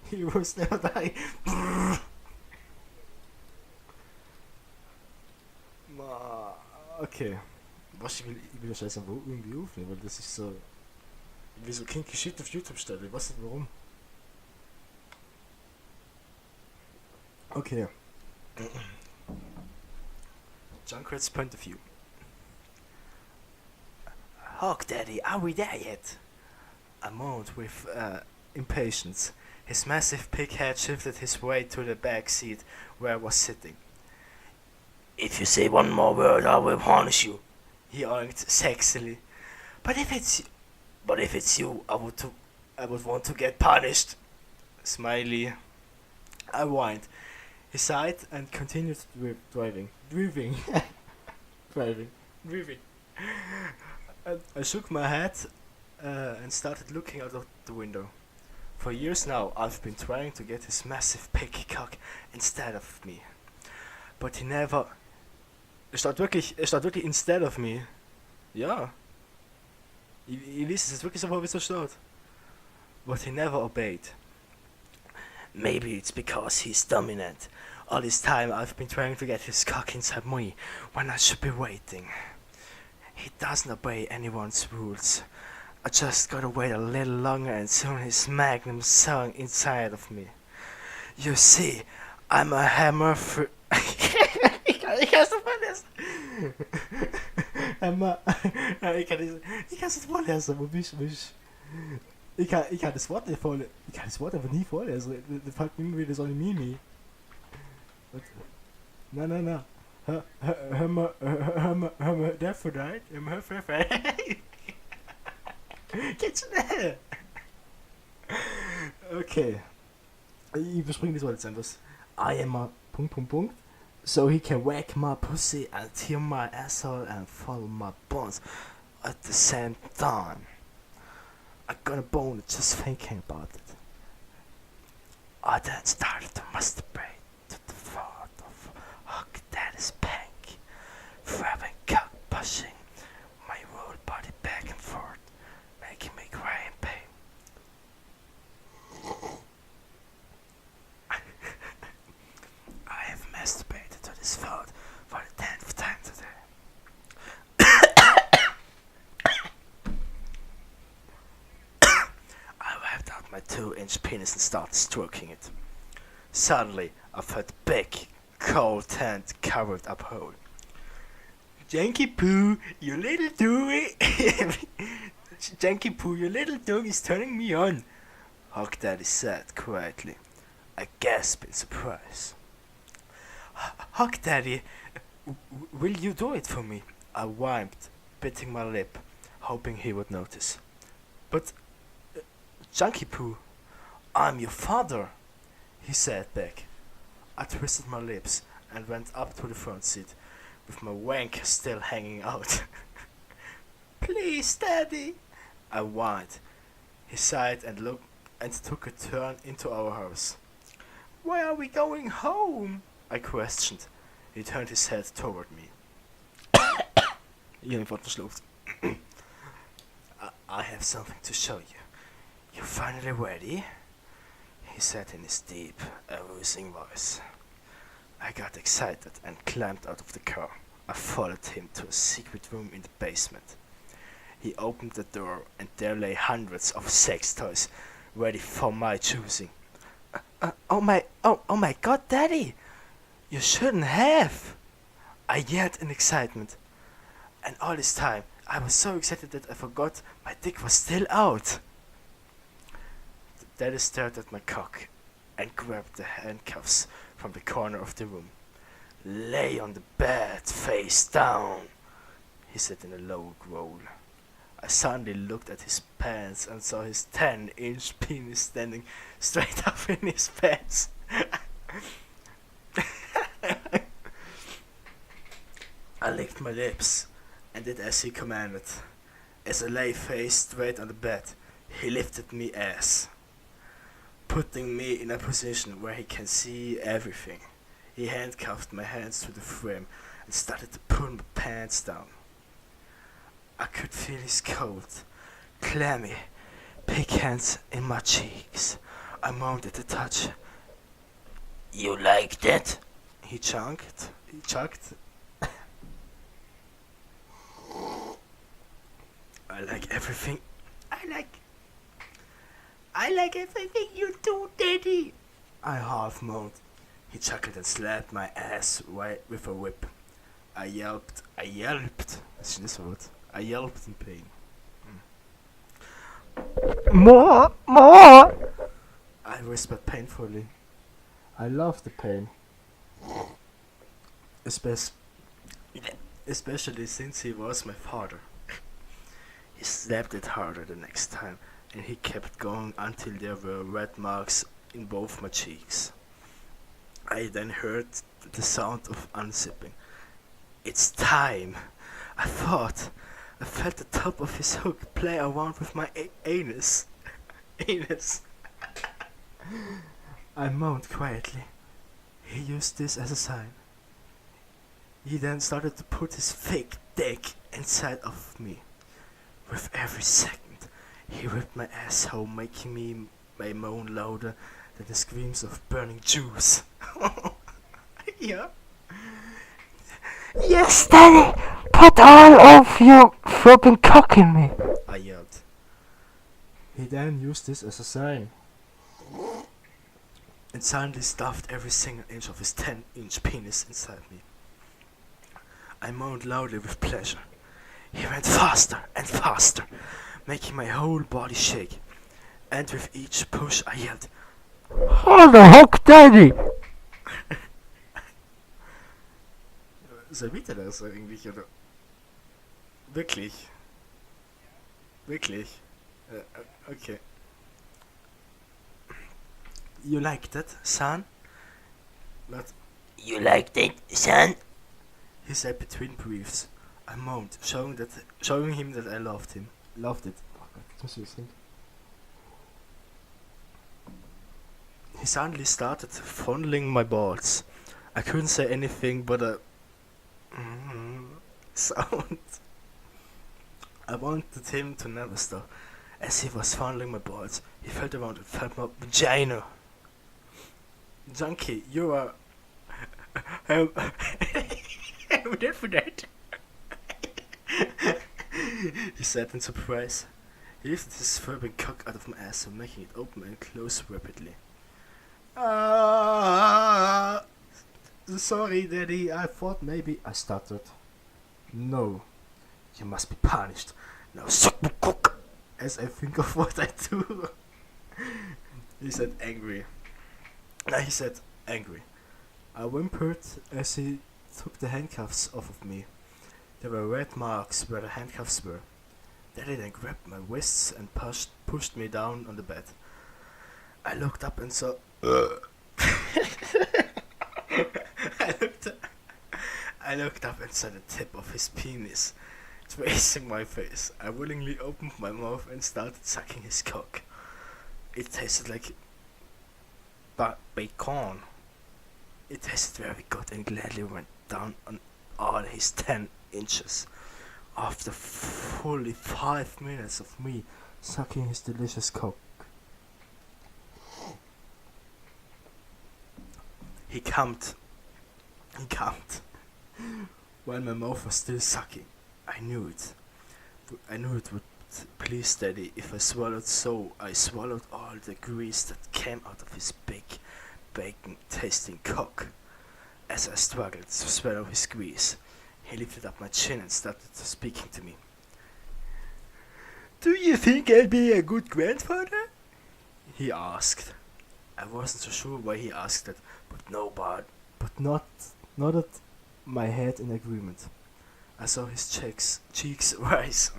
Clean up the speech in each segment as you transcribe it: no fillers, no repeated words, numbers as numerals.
Heroes never die. Okay. Was, ich will das Scheiße wo irgendwie aufnehmen, weil das ist so. Wie so kinky Shit auf YouTube steht. Ich weiß nicht warum. Okay. Junkrat's point of view. Hawk Daddy, are we there yet? I moaned with impatience. His massive pig head shifted his way to the back seat where I was sitting. If you say one more word, I will punish you, he oinked sexily. But if it's you, I would want to get punished. Smiley. I whined. He sighed and continued driving. Driving. And I shook my head and started looking out of the window. For years now, I've been trying to get his massive pig cock instead of me. But he never... Er steht wirklich instead of me. Ja. Ich lese es jetzt wirklich so vor, wie es so steht. But he never obeyed. Maybe it's because he's dominant. All this time I've been trying to get his cock inside me when I should be waiting. He doesn't obey anyone's rules. I just gotta wait a little longer and soon his magnum sung inside of me. You see, I'm a hammer for... ich kann es nicht vorlesen. Ich kann es nicht vorlesen, wo bist du? Ich kann das Wort nicht vorlesen. Ich kann das Wort einfach nie vorlesen. Das fällt irgendwie wieder so eine Mimi. Nein. Hör mal, der verdammt. Geht schnell! Okay. Ich überspringe das Wort jetzt einfach. I am a... So he can whack my pussy and tear my asshole and follow my bones at the same time. I got a bone just thinking about it. I then started to masturbate to the thought of Hawk Daddy's pank, throbbing cock pushing my whole body back and forth, making me cry in pain. I have masturbated to this thought for the 10th time today. I wiped out my 2-inch penis and started stroking it. Suddenly, I felt a big, cold hand covered up hole. Janky Poo, you little doggy! Janky Poo, your little dog is turning me on, Hawk Daddy said quietly. I gasped in surprise. Hawk Daddy, will you do it for me? I whined, biting my lip, hoping he would notice. But, Junkie Poo, I'm your father, he said back. I twisted my lips and went up to the front seat, with my wank still hanging out. Please, Daddy, I whined. He sighed and took a turn into our house. Why are we going home? I questioned. He turned his head toward me. I have something to show you. You finally ready? He said in his deep, arousing voice. I got excited and climbed out of the car. I followed him to a secret room in the basement. He opened the door and there lay hundreds of sex toys, ready for my choosing. Oh my God, Daddy! You shouldn't have! I yelled in excitement. And all this time, I was so excited that I forgot my dick was still out. Daddy stared at my cock and grabbed the handcuffs from the corner of the room. Lay on the bed, face down, he said in a low growl. I suddenly looked at his pants and saw his 10-inch penis standing straight up in his pants. I licked my lips and did as he commanded. As I lay face straight on the bed, he lifted me ass, putting me in a position where he can see everything. He handcuffed my hands to the frame and started to pull my pants down. I could feel his cold, clammy, big hands in my cheeks. I moaned at the touch. You like that? He chunked. He chucked. I like everything. I like everything you do, Daddy. I half moaned. He chuckled and slapped my ass with a whip. I yelped. Was ist das Wort? I yelped in pain. More! I whispered painfully. I love the pain. Especially since he was my father. He slapped it harder the next time, and he kept going until there were red marks in both my cheeks. I then heard the sound of unzipping. It's time! I felt the top of his hook play around with my anus. Anus. I moaned quietly. He used this as a sign. He then started to put his thick dick inside of me. With every second, he ripped my asshole, making my moan louder than the screams of burning Jews. Yeah. Yes, Daddy! Put all of your throbbing cock in me! I yelled. He then used this as a sign. And suddenly stuffed every single inch of his 10-inch penis inside me. I moaned loudly with pleasure. He went faster and faster, making my whole body shake. And with each push I yelled, Hold the hook, Daddy! Soll wieder das eigentlich, oder? Wirklich? Okay. You like that, son? What? You like that, son? He said between breaths. I moaned, showing him that I loved him. Loved it. Oh Gott, jetzt muss ich was trinken. He suddenly started fondling my balls. I couldn't say anything but a sound. I wanted him to never stop. As he was fondling my balls, he felt around and felt my vagina. Junkie, you are... I'm dead for that. He said in surprise. He lifted his throbbing cock out of my ass, making it open and close rapidly. Sorry, Daddy, I thought maybe... I stuttered. No, you must be punished. Now suck my cock, as I think of what I do. He said angry. I whimpered as he took the handcuffs off of me. There were red marks where the handcuffs were. Daddy then grabbed my wrists and pushed me down on the bed. I looked up and saw... I looked up and saw the tip of his penis tracing my face. I willingly opened my mouth and started sucking his cock. It tasted like bacon. It tasted very good and gladly went down on all his 10 inches. After fully 5 minutes of me sucking his delicious cock, he cummed while my mouth was still sucking. I knew it would please Daddy if I swallowed, so I swallowed all the grease that came out of his big, bacon-tasting cock. As I struggled to swallow his grease, he lifted up my chin and started speaking to me. Do you think I'll be a good grandfather? He asked. I wasn't so sure why he asked that, but nodded my head in agreement. I saw his cheeks rise,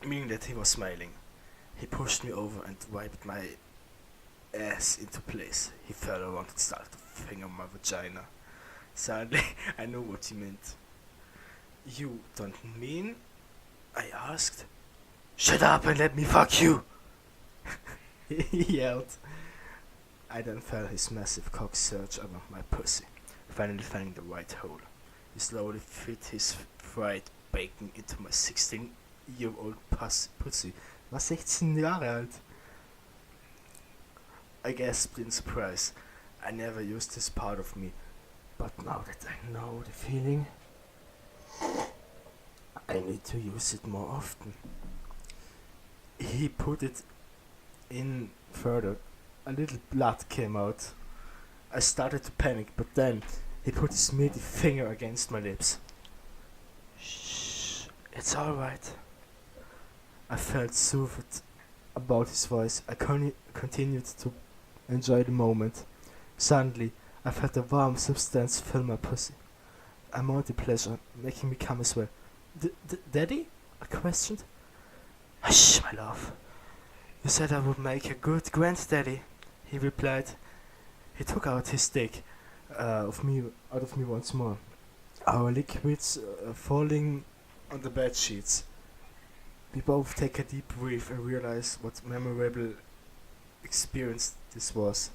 meaning that he was smiling. He pushed me over and wiped my ass into place. He fell around and started to finger my vagina. Suddenly, I knew what he meant. You don't mean? I asked. Shut up and let me fuck you! He yelled. I then felt his massive cock surge around my pussy, finally finding the right hole. He slowly fit his fried bacon into my 16-year-old pussy. Was 16 Jahre alt. I gasped in surprise. I never used this part of me, but now that I know the feeling, I need to use it more often. He put it in further. A little blood came out. I started to panic, but then he put his meaty finger against my lips. Shh, it's alright. I felt soothed about his voice. I continued to enjoy the moment. Suddenly, I felt a warm substance fill my pussy. A mighty pleasure, making me come as well. Daddy? I questioned. Hush, my love. You said I would make a good granddaddy, he replied. He took out his dick out of me once more. Our liquids falling on the bed sheets. We both take a deep breath and realize what memorable experience this was.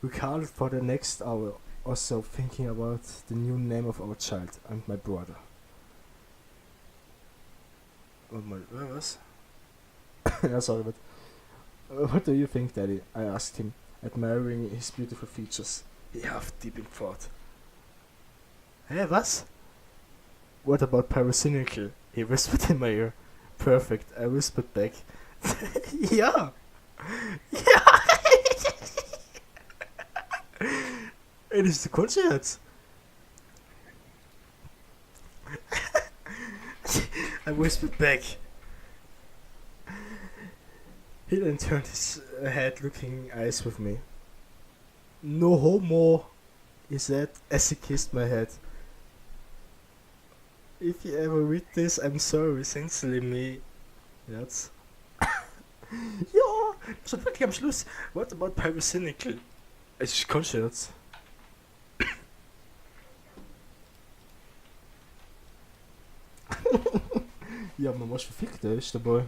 We called for the next hour or so thinking about the new name of our child and my brother. Was? Yeah, sorry, but what do you think, Daddy? I asked him, admiring his beautiful features. He huffed deep in thought. Hey, was? What about parasynical? He whispered in my ear. Perfect, I whispered back. Ja! Ja! Het is de concert. I whispered back. He then turned his head, looking eyes with me. No homo, he said as he kissed my head. If you ever read this, I'm sorry, sincerely me. Yes. Ja, das war wirklich am Schluss. What about Pyrocynical? Es ist Concerts. Ja, man muss verfickt, ist dabei.